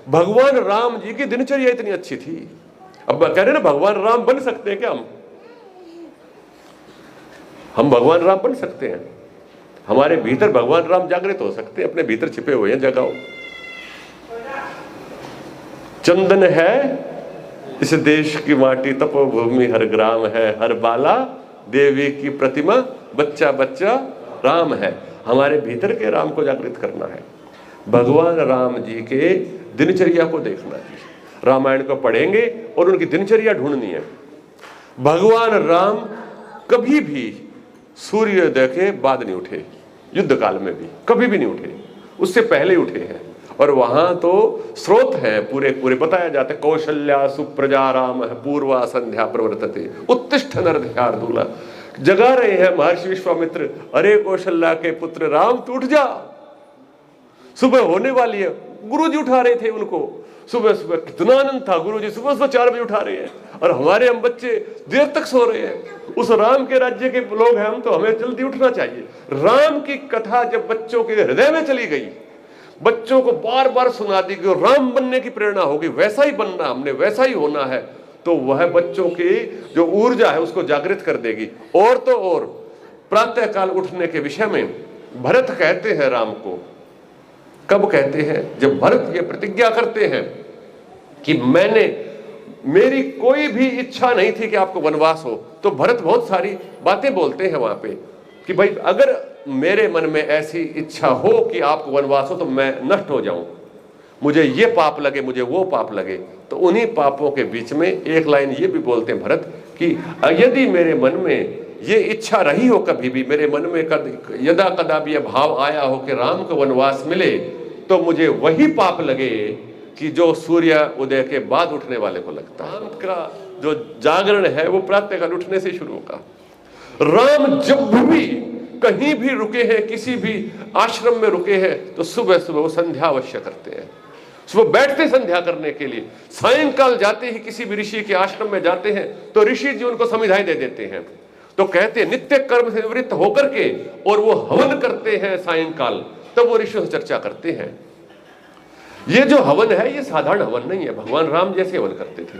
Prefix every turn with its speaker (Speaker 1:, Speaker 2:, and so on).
Speaker 1: भगवान राम जी की दिनचर्या इतनी अच्छी थी। अब कह रहे ना भगवान राम बन सकते हैं क्या? हम भगवान राम बन सकते हैं। हमारे भीतर भगवान राम जागृत हो सकते हैं, अपने भीतर छिपे हुए हैं। जगाओ। चंदन है इस देश की माटी, तपोभूमि हर ग्राम है, हर बाला देवी की प्रतिमा, बच्चा बच्चा राम है। हमारे भीतर के राम को जागृत करना है, भगवान राम जी के दिनचर्या को देखना है। रामायण को पढ़ेंगे और उनकी दिनचर्या ढूंढनी है। भगवान राम कभी भी सूर्योदय के बाद नहीं उठे, युद्ध काल में भी कभी भी नहीं उठे, उससे पहले उठे हैं। और वहां तो स्रोत है पूरे पूरे बताया जाता है, कौशल्या सुप्रजा राम पूर्वा संध्या प्रवर्तते उत्तिष्ठ नरशार्दूला। जगा रहे हैं महर्षि विश्वामित्र, अरे कौशल्या के पुत्र राम तू उठ जा, सुबह होने वाली है। गुरुजी उठा रहे थे उनको, सुबह सुबह कितना आनंद था। गुरुजी सुबह सुबह 4 बजे उठा रहे हैं और हमारे हम बच्चे देर तक सो रहे हैं। उस राम के राज्य के लोग हैं हम, तो हमें जल्दी उठना चाहिए। राम की कथा जब बच्चों के हृदय में चली गई, बच्चों को बार बार सुना दी कि राम बनने की प्रेरणा होगी, वैसा ही बनना, हमने वैसा ही होना है, तो वह बच्चों की जो ऊर्जा है उसको जागृत कर देगी। और तो और प्रातः काल उठने के विषय में भरत कहते हैं राम को, कब कहते हैं? जब भरत ये प्रतिज्ञा करते हैं कि मेरी कोई भी इच्छा नहीं थी कि आपको वनवास हो, तो भरत बहुत सारी बातें बोलते हैं वहां पे कि भाई अगर मेरे मन में ऐसी इच्छा हो कि आपको वनवास हो तो मैं नष्ट हो जाऊं, मुझे ये पाप लगे, मुझे वो पाप लगे। तो उन्हीं पापों के बीच में एक लाइन ये भी बोलते हैं भरत कि यदि मेरे मन में ये इच्छा रही हो, कभी भी मेरे मन में यदा कदा भी यह भाव आया हो कि राम को वनवास मिले, तो मुझे वही पाप लगे कि जो सूर्य उदय के बाद उठने वाले को लगता है। राम का जो जागरण है वो प्रातःकाल उठने से शुरू होगा। राम जब भी कहीं भी रुके हैं, किसी भी आश्रम में रुके हैं, तो सुबह सुबह वो संध्या अवश्य करते हैं। सुबह बैठते संध्या करने के लिए, सायंकाल जाते ही किसी भी ऋषि के आश्रम में जाते हैं तो ऋषि जी उनको संविधाएं दे देते हैं। तो कहते हैं नित्य कर्म से निवृत्त होकर के और वो हवन करते हैं सायंकाल, तब वो ऋषियों से चर्चा करते हैं। ये जो हवन है ये साधारण हवन नहीं है, भगवान राम जैसे हवन करते थे।